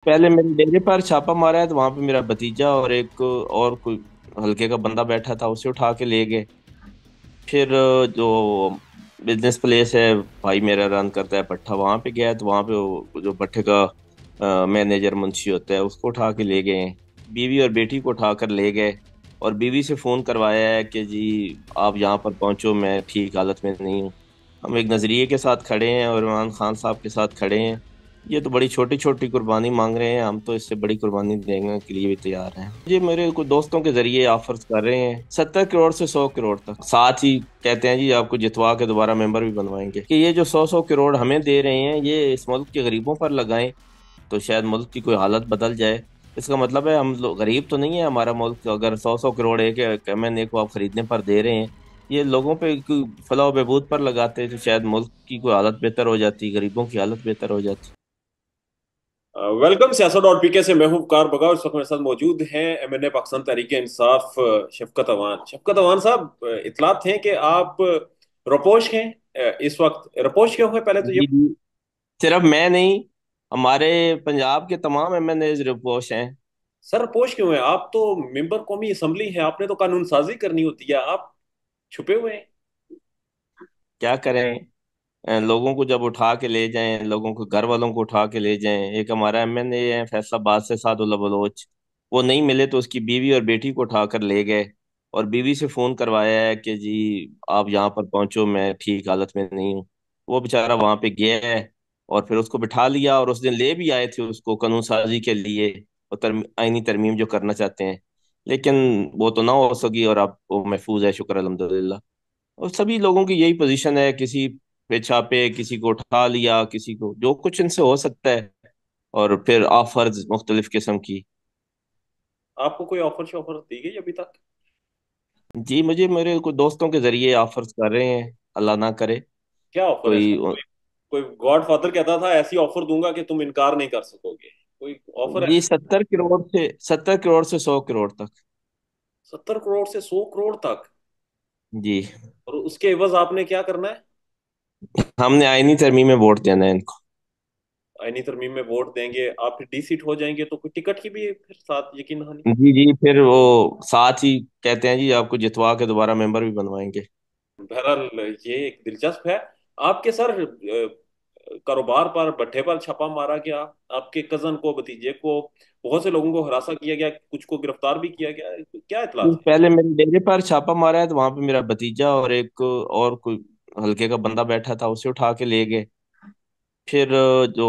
पहले मेरे डेरे पर छापा मारा है तो वहां पे मेरा भतीजा और एक और कोई हल्के का बंदा बैठा था, उसे उठा के ले गए। फिर जो बिजनेस प्लेस है, भाई मेरा रन करता है भट्ठा, वहां पे गया तो वहां पे जो भट्ठे का मैनेजर मुंशी होता है उसको उठा के ले गए। बीवी और बेटी को उठा कर ले गए और बीवी से फोन करवाया है कि जी आप यहाँ पर पहुंचो, मैं ठीक हालत में नहीं हूँ। हम एक नजरिए के साथ खड़े हैं और इमरान खान साहब के साथ खड़े हैं। ये तो बड़ी छोटी छोटी कुर्बानी मांग रहे हैं, हम तो इससे बड़ी कुर्बानी देने के लिए भी तैयार हैं। ये मेरे कुछ दोस्तों के जरिए ऑफर्स कर रहे हैं 70 करोड़ से 100 करोड़ तक, साथ ही कहते हैं जी आपको जितवा के दोबारा मेंबर भी बनवाएंगे। कि ये जो 100 100 करोड़ हमें दे रहे हैं ये इस मुल्क के गरीबों पर लगाएं तो शायद मुल्क की कोई हालत बदल जाए। इसका मतलब है हम लोग गरीब तो नहीं है हमारा मुल्क, अगर 100 100 करोड़ एक एमएनए को आप खरीदने पर दे रहे हैं। ये लोगों पे कोई फलाह बहबूद पर लगाते तो शायद मुल्क की कोई हालत बेहतर हो जाती, गरीबों की हालत बेहतर हो जाती। वेलकम सियासत और पीके से मैं हूं कार बगा। इस वक्त मेरे साथ मौजूद हैं एमएनए पाकिस्तान तहरीक इंसाफ शफकत अवान। शफकत अवान साहब, इतलात हैं कि आप रपोश हैं। इस वक्त रपोश क्यों है, पहले तो ये। जी जी, सिर्फ मैं नहीं, हमारे पंजाब के तमाम एमएनए रिपोर्ट हैं। सर रपोश क्यों है? आप तो मेंबर कौमी असम्बली हैं, आपने तो कानून साजी करनी होती है, आप छुपे हुए हैं। क्या करें, लोगों को जब उठा के ले जाएं, लोगों को घर वालों को उठा के ले जाएं। एक हमारा एमएनए है फैसलाबाद से, सादुल्ला बलोच, वो नहीं मिले तो उसकी बीवी और बेटी को उठा कर ले गए और बीवी से फोन करवाया है कि जी आप यहाँ पर पहुंचो, मैं ठीक हालत में नहीं हूँ। वो बेचारा वहां पे गया है और फिर उसको बिठा लिया और उस दिन ले भी आए थे उसको कानून साजी के लिए और आईनी तरमीम जो करना चाहते हैं। लेकिन वो तो ना हो सकी और अब वो महफूज है, शुक्र अल्हम्दुलिल्लाह। और सभी लोगों की यही पोजीशन है, किसी पे छापे, किसी को उठा लिया, किसी को जो कुछ इनसे हो सकता है। और फिर ऑफर्स मुख्तलिफ किस्म की। आपको कोई ऑफर शॉफर दी गई अभी तक? जी मुझे मेरे कुछ दोस्तों के जरिए ऑफर्स कर रहे हैं, अल्लाह ना करे क्या ऑफर है कोई। सर? कोई गॉड फादर कहता था ऐसी ऑफर दूंगा कि तुम इनकार नहीं कर सकोगे। कोई ऑफर जी है? 70 करोड़ से 100 करोड़ तक। 70 करोड़ से 100 करोड़ तक? जी, और उसके एवज आपने क्या करना है? हमने आईनी तरमीम में वोट देना है इनको। आईनी तरमीम में वोट देंगे, आप फिर डी सीट हो जाएंगे तो कोई टिकट की भी फिर साथ यकीन हानि। जी जी, फिर वो साथ ही कहते हैं जी आपको जितवा के दोबारा मेंबर भी बनवाएंगे। बहरहाल ये एक दिलचस्प है। आपके सर कारोबार पर, भट्ठे पर छापा मारा गया। आपके कजन को, भतीजे को, बहुत से लोगों को हरासा किया गया, कुछ को गिरफ्तार भी किया गया। क्या इतलात है? पहले मेरे डेरे पर छापा मारा है तो वहां पे मेरा भतीजा और एक और कोई हल्के का बंदा बैठा था, उसे उठा के ले गए। फिर जो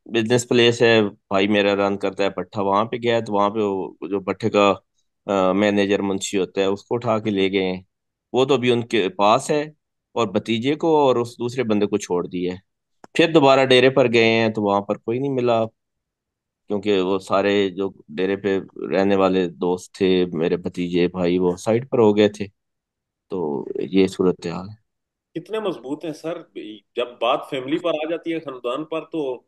बिजनेस प्लेस है, भाई मेरा रन करता है भट्ठा, वहां पे गया तो वहां पे जो भट्ठे का मैनेजर मुंशी होता है उसको उठा के ले गए हैं। वो तो अभी उनके पास है और भतीजे को और उस दूसरे बंदे को छोड़ दिया है। फिर दोबारा डेरे पर गए हैं तो वहां पर कोई नहीं मिला, क्योंकि वो सारे जो डेरे पे रहने वाले दोस्त थे, मेरे भतीजे भाई, वो साइड पर हो गए थे। तो ये सूरत हाल है। कितने मजबूत हैं सर? जब बात फैमिली पर आ जाती है, खानदान पर, तो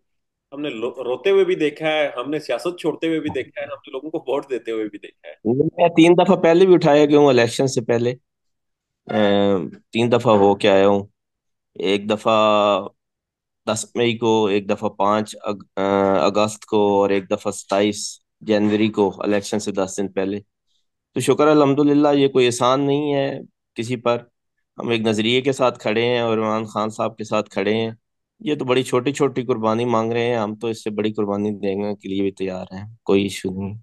हमने रोते हुए भी देखा है, हमने सियासत छोड़ते हुए भी देखा है, हमने लोगों को वोट देते हुए भी देखा है। मैं 3 दफा पहले भी उठाया गया हूँ इलेक्शन से पहले। 3 दफा हो के आया हूँ। एक दफा 10 मई को, एक दफा 5 अगस्त को और एक दफा 27 जनवरी को, इलेक्शन से 10 दिन पहले। तो शुक्र अल्हम्दुलिल्लाह, ये कोई एहसान नहीं है किसी पर। हम एक नजरिए के साथ खड़े हैं और इमरान खान साहब के साथ खड़े हैं। ये तो बड़ी छोटी छोटी कुर्बानी मांग रहे हैं, हम तो इससे बड़ी कुर्बानी देने के लिए भी तैयार हैं, कोई इशू नहीं।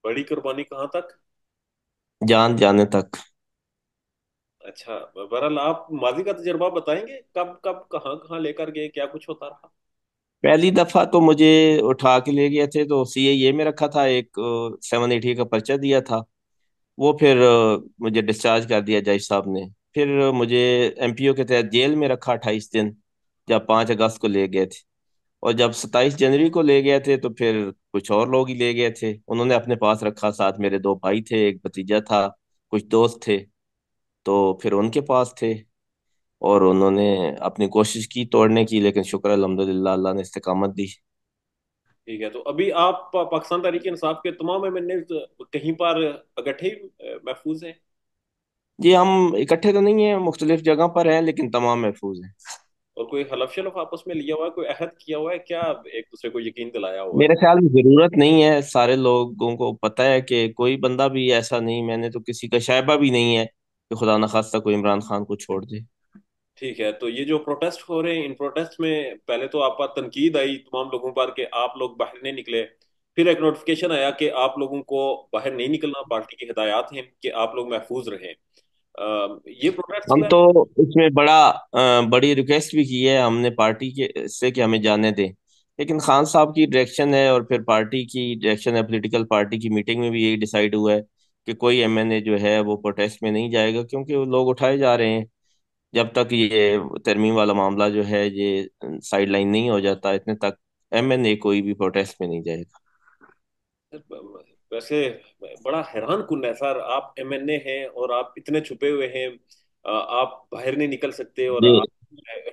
बड़ी कुर्बानी कहाँ तक? जान जाने तक। अच्छा, बहरहाल आप माजी का तजर्बा बताएंगे, कब कब कहाँ कहाँ लेकर गए, क्या कुछ होता रहा? पहली दफा तो मुझे उठा के ले गए थे तो सीएए में रखा था, एक 780 का पर्चा दिया था। वो फिर मुझे डिस्चार्ज कर दिया जज साहब ने। फिर मुझे एमपीओ के तहत जेल में रखा 28 दिन, जब 5 अगस्त को ले गए थे। और जब 27 जनवरी को ले गए थे तो फिर कुछ और लोग ही ले गए थे, उन्होंने अपने पास रखा। साथ मेरे 2 भाई थे, एक भतीजा था, कुछ दोस्त थे, तो फिर उनके पास थे। और उन्होंने अपनी कोशिश की तोड़ने की, लेकिन शुक्र अल्हम्दुलिल्लाह अल्लाह ने इस्तेकामत दी। ठीक है, तो अभी आप पाकिस्तान तहरीक इंसाफ के तमाम एमएनए कहीं पर इकट्ठे ही महफूज हैं? जी हम इकट्ठे तो नहीं हैं, मुख्तलिफ जगह पर हैं, लेकिन तमाम महफूज हैं। और कोई हलफ शलफ आपस में लिया हुआ है, कोई अहद किया हुआ है क्या, एक दूसरे को यकीन दिलाया हुआ है? मेरे ख्याल में जरूरत नहीं है, सारे लोगों को पता है कि कोई बंदा भी ऐसा नहीं, मैंने तो किसी का शायबा भी नहीं है कि खुदा न खास्ता कोई इमरान खान को छोड़ दे। ठीक है, तो ये जो प्रोटेस्ट हो रहे हैं, इन प्रोटेस्ट में पहले तो आप पर तनकीद आई तमाम लोगों पर कि आप लोग बाहर नहीं निकले। फिर एक नोटिफिकेशन आया कि आप लोगों को बाहर नहीं निकलना, पार्टी की हिदायत हैं कि आप लोग महफूज रहें। ये प्रोटेस्ट जो हम है। तो इसमें बड़ी रिक्वेस्ट भी की है हमने पार्टी के से कि हमें जाने दें, लेकिन खान साहब की डायरेक्शन है और फिर पार्टी की डायरेक्शन है, पॉलिटिकल पार्टी की मीटिंग में भी यही डिसाइड हुआ है कि कोई एमएनए जो है वो प्रोटेस्ट में नहीं जाएगा, क्योंकि वो लोग उठाए जा रहे हैं। जब तक ये तरमीम वाला मामला जो है ये साइड लाइन नहीं हो जाता, इतने तक एमएनए कोई भी प्रोटेस्ट में नहीं जाएगा। वैसे बड़ा हैरान कुन है सर, आप एमएनए हैं और आप इतने छुपे हुए हैं। आप बाहर नहीं निकल सकते और ये आप,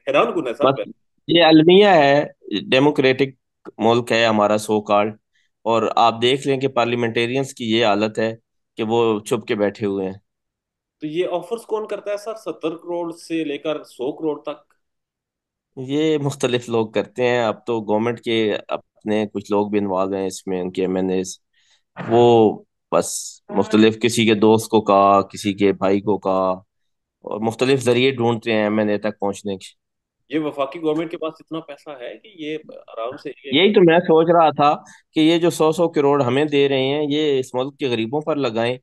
हैरान कुन है बस सर। ये अलमिया है, डेमोक्रेटिक मुल्क है हमारा सो कॉल्ड, और आप देख लें कि पार्लियामेंटेरियंस की ये हालत है कि वो चुप के बैठे हुए हैं। तो ये ऑफर्स कौन करता है सर, 70 करोड़ से लेकर 100 करोड़ तक? ये मुख्तलिफ लोग करते हैं, अब तो गवर्नमेंट के अपने कुछ लोग भी इन्वॉल्व हैं इसमें, उनके एमएनए वो बस मुख्तलिफ किसी के दोस्त को कहा, किसी के भाई को कहा, और मुख्तलिफ जरिए ढूंढते हैं एमएनए तक पहुंचने के। ये वफाकी गवर्नमेंट के पास इतना पैसा है कि ये आराम से एक। यही तो मैं सोच रहा था कि ये जो 100-100 करोड़ हमें दे रहे हैं ये इस मुल्क के गरीबों पर लगाएं,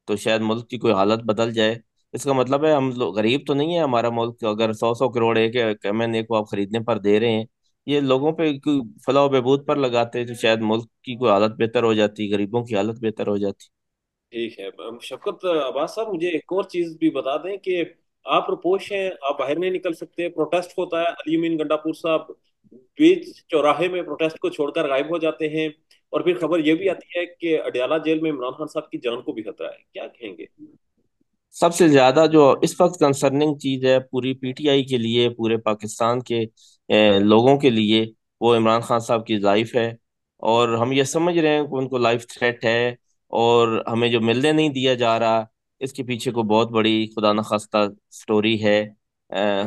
तो शायद मुल्क की कोई हालत बदल जाए। इसका मतलब है हम लोग गरीब तो नहीं है हमारा मुल्क, अगर 100-100 करोड़ एक एमएनए को आप खरीदने पर दे रहे हैं, ये लोगों पे कोई फलाह बहबूद पर लगाते तो शायद मुल्क की कोई हालत बेहतर हो जाती, गरीबों की हालत बेहतर हो जाती। ठीक है, शफकत अब्बास साहब, मुझे एक और चीज भी बता दें कि आप रुपोश हैं, आप बाहर नहीं निकल सकते, प्रोटेस्ट होता है, अली अमीन गंडापुर साहब बीच चौराहे में प्रोटेस्ट को छोड़कर गायब हो जाते हैं, और फिर खबर ये भी आती है कि अडयाला जेल में इमरान खान साहब की जान को भी खतरा है, क्या कहेंगे? सबसे ज्यादा जो इस वक्त कंसर्निंग चीज है पूरी पीटीआई के लिए, पूरे पाकिस्तान के लोगों के लिए, वो इमरान खान साहब की लाइफ है। और हम ये समझ रहे हैं कि उनको लाइफ थ्रेट है, और हमें जो मिलने नहीं दिया जा रहा, इसके पीछे को बहुत बड़ी खुदा न खास्ता स्टोरी है।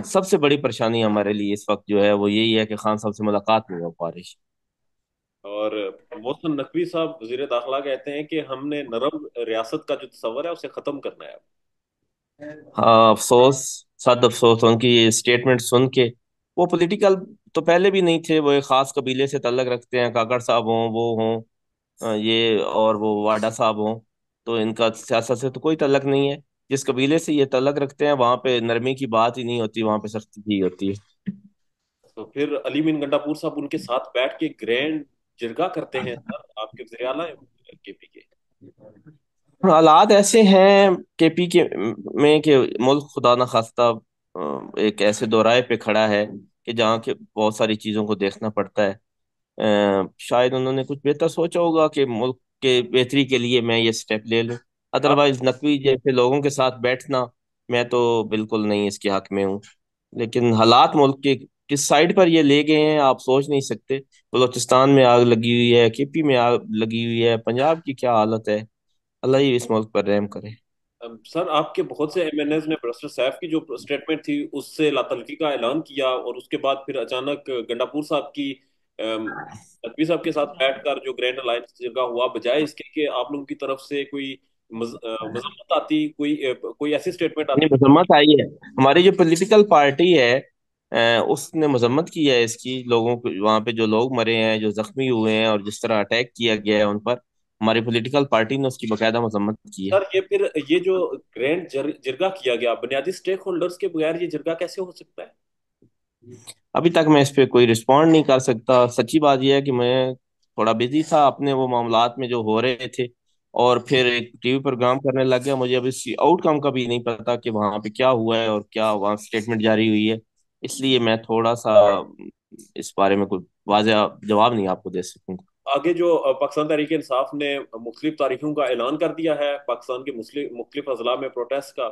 सबसे बड़ी परेशानी हमारे लिए इस वक्त जो है वो यही है कि खान साहब से मुलाकात नहीं हो पा रही। और मोहसिन नकवी साहब वजीर दाखिला कहते हैं कि हमने नरम रियासत का जो तस्वर है उसे खत्म करना है। हाँ, अफसोस, सद अफसोस उनकी ये स्टेटमेंट सुन के। वो पॉलिटिकल तो पहले भी नहीं थे, वो एक खास कबीले से तल्लक रखते हैं, काकड़ साहब हों वो हों, ये और वो वाडा साहब हों, तो इनका सियासत से तो कोई तल्लक नहीं है। जिस कबीले से ये तल्लक रखते हैं वहां पे नरमी की बात ही नहीं होती, वहां पे सख्ती की होती है। तो फिर अली मीन गंडापुर साहब उनके साथ बैठ के ग्रैंड जिरगा करते हैं सर, आपके वज़ीर आला हैं केपी के। हालात ऐसे हैं केपी के में कि मुल्क खुदा न खास्ता एक ऐसे दौराहे पे खड़ा है कि जहाँ के बहुत सारी चीजों को देखना पड़ता है। शायद उन्होंने कुछ बेहतर सोचा होगा कि मुल्क के बेहतरी के लिए मैं ये स्टेप ले लूं। आप अदरवाइज नकवी जैसे लोगों के साथ बैठना, मैं तो बिल्कुल नहीं इसके हक में हूँ। लेकिन हालात मुल्क के किस साइड पर ये ले गए हैं आप सोच नहीं सकते। बलूचिस्तान में आग लगी हुई है, केपी में आग लगी हुई है, पंजाब की क्या हालत है। अल्लाह ही इस मुल्क पर रहम करे। सर, आपके बहुत से एमएनएस ने बरसर सैफ की जो स्टेटमेंट थी उससे लातल्फी का ऐलान किया, और उसके बाद फिर अचानक गंडापुर साहब की नकवी साहब के साथ बैठकर जो ग्रैंड अलायंस जगह हुआ, बजाय इसके कि आप लोगों की तरफ से कोई मजम्मत आती, कोई ऐसी स्टेटमेंट नहीं, आती। मजम्मत आई है, हमारी जो पॉलिटिकल पार्टी है उसने मजम्मत की है इसकी, लोगों को वहां पे जो लोग मरे हैं, जो जख्मी हुए हैं, और जिस तरह अटैक किया गया है उन पर, हमारी पॉलिटिकल पार्टी ने उसकी बकायदा मजम्मत की है। सर, ये जो ग्रैंड जिरगा किया गया, बुनियादी स्टेक होल्डर्स के बगैर ये जिरगा कैसे हो सकता है? अभी तक मैं इस पे कोई रिस्पॉन्ड नहीं कर सकता, सच्ची बात यह है कि मैं थोड़ा बिजी था अपने वो मामलात में जो हो रहे थे, और फिर एक टीवी प्रोग्राम करने लग गया। मुझे अभी इस आउटकम का भी नहीं पता कि वहां पे क्या हुआ है और क्या वहां स्टेटमेंट जारी हुई है, इसलिए मैं थोड़ा सा इस बारे में कोई वाज़ेह जवाब नहीं आपको दे सकूंगा। आगे जो पाकिस्तान तहरीक इंसाफ ने मुख्तलिफ तारीखों का ऐलान कर दिया है पाकिस्तान के मुख्तलिफ अजला में प्रोटेस्ट का,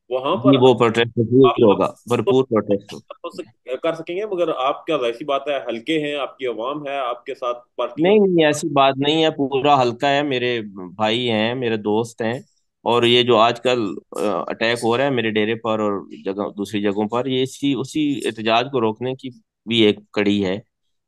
वहां जी, पर वो प्रोटेस्ट भरपूर आप होगा, भरपूर प्रोटेस्ट होगा। कर सकेंगे, मगर आप क्या, जाहिर सी बात है, हल्के हैं, आपकी आवाम है आपके साथ, पार्टियों। नहीं नहीं, ऐसी बात नहीं है, पूरा हल्का है, मेरे भाई हैं, मेरे दोस्त हैं, और ये जो आजकल अटैक हो रहा है मेरे डेरे पर और जगह दूसरी जगहों पर, ये इसी उसी एहतजाज को रोकने की भी एक कड़ी है।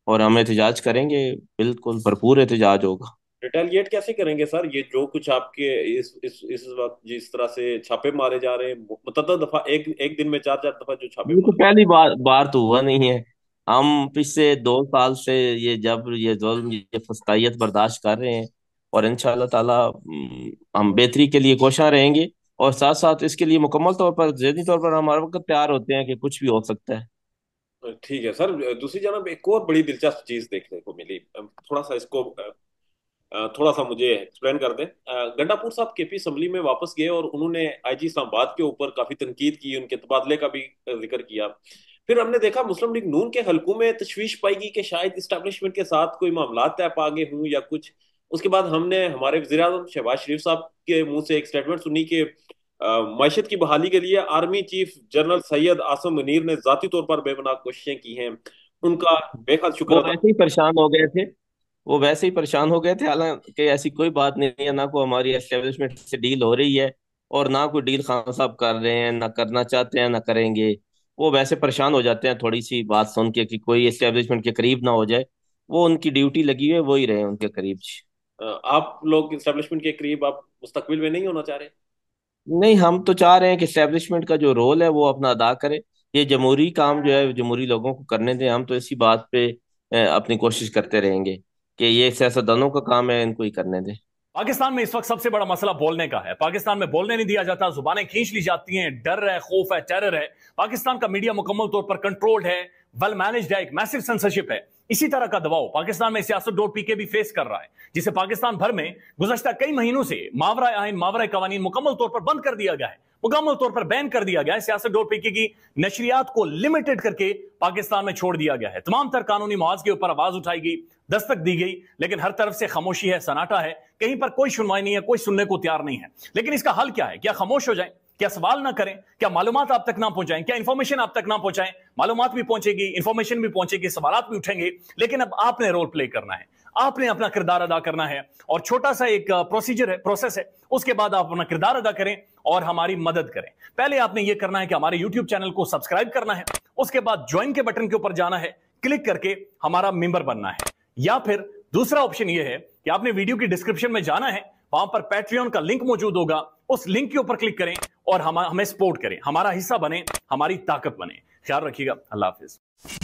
और हम एहतजाज करेंगे, बिल्कुल भरपूर एहतजाज होगा। रिटेलिएट कैसे करेंगे सर? ये जो कुछ आपके इस वक्त जिस तरह से छापे मारे जा रहे हैं, मुतअद्दिद दफा, एक एक दिन में 4-4 दफा जो छापे ये तो मारे। पहली बार बार तो हुआ नहीं है। हम पिछले 2 साल से ये जब ये जुल्म ये फस्तायत बर्दाश्त कर रहे हैं। और इंशाअल्लाह ताला हम बेहतरी के लिए कोशिश रहेंगे। और साथ साथ इसके लिए मुकम्मल तौर पर ज़हनी तौर पर हमारे वक्त तैयार होते हैं कि कुछ भी हो सकता है। ठीक है सर। दूसरी जानब एक और बड़ी दिलचस्प चीज देखने को मिली। थोड़ा सा इसको थोड़ा सा मुझे एक्सप्लेन कर दें। गंडापुर साहब केपी असम्बली में वापस गए और उन्होंने आईजी इस्लामाबाद के ऊपर काफी तनकीद की, उनके तबादले का भी जिक्र किया। फिर हमने देखा मुस्लिम लीग नून के हलकों में तशवीश पाई कि शायद इस्टेब्लिशमेंट के साथ कोई मामला तय पा गए हों या कुछ। उसके बाद हमने हमारे वज़ीर आज़म शहबाज शरीफ साहब के मुंह से एक स्टेटमेंट सुनी कि मैशत की बहाली के लिए army chief General Syed Asim Munir ने जाती तौर पर बेपनाह कोशिशें की हैं। उनका बेहद शुक्र वो अदा। वैसे ही परेशान हो गए थे। वो वैसे ही परेशान हो गए थे, हालांकि ऐसी कोई बात नहीं है, ना कोई हमारी एस्टेब्लिशमेंट से डील हो रही है। और ना कोई डील खान साहब कर रहे हैं, ना करना चाहते हैं, ना करेंगे। वो वैसे परेशान हो जाते हैं थोड़ी सी बात सुन के कि कोई एस्टेब्लिशमेंट के करीब ना हो जाए। वो उनकी ड्यूटी लगी हुई है, वो ही रहे उनके करीब। आप लोग इस्टेब्लिशमेंट के करीब आप मुस्तकबिल में नहीं होना चाह रहे? नहीं, हम तो चाह रहे हैं कि एस्टेब्लिशमेंट का जो रोल है वो अपना अदा करे। ये जमहूरी काम जो है जमहूरी लोगों को करने दें। हम तो इसी बात पे अपनी कोशिश करते रहेंगे कि ये सियासतदानों का काम है, इनको ही करने दें। पाकिस्तान में इस वक्त सबसे बड़ा मसला बोलने का है। पाकिस्तान में बोलने नहीं दिया जाता, जुबानें खींच ली जाती हैं, डर है, खौफ है, टेरर है। पाकिस्तान का मीडिया मुकम्मल तौर पर कंट्रोल्ड है, वेल मैनेज्ड है, एक मैसिव सेंसरशिप है। इसी तरह का दबाव पाकिस्तान में सियासत डॉट पीके भी फेस कर रहा है, जिसे पाकिस्तान भर में गुज़श्ता कई महीनों से मावरा आइन, मावरा कवानीन मुकम्मल तौर पर बंद कर दिया गया है, मुकम्मल तौर पर बैन कर दिया गया है। सियासत डॉट पीके की नशरियात को लिमिटेड करके पाकिस्तान में छोड़ दिया गया है। तमाम तर कानूनी मुआवजे के ऊपर आवाज उठाई गई, दस्तक दी गई, लेकिन हर तरफ से खामोशी है, सन्नाटा है। कहीं पर कोई सुनवाई नहीं है, कोई सुनने को तैयार नहीं है। लेकिन इसका हल क्या है? क्या खामोश हो जाए? क्या सवाल ना करें? क्या मालूमात आप तक ना पहुंचाएं? क्या इंफॉर्मेशन आप तक ना पहुंचाएं? मालूमात भी पहुंचेगी, इंफॉर्मेशन भी पहुंचेगी, सवालात भी उठेंगे। लेकिन अब आपने रोल प्ले करना है, आपने अपना किरदार अदा करना है। और छोटा सा एक प्रोसीजर है, प्रोसेस है। उसके बाद आप अपना किरदार अदा करें और हमारी मदद करें। पहले आपने यह करना है कि हमारे यूट्यूब चैनल को सब्सक्राइब करना है। उसके बाद ज्वाइन के बटन के ऊपर जाना है, क्लिक करके हमारा मेंबर बनना है। या फिर दूसरा ऑप्शन यह है कि आपने वीडियो की डिस्क्रिप्शन में जाना है, वहां पर पैट्रियन का लिंक मौजूद होगा, उस लिंक के ऊपर क्लिक करें और हमें सपोर्ट करें, हमारा हिस्सा बने, हमारी ताकत बने। ख्याल रखिएगा। अल्लाह हाफिज।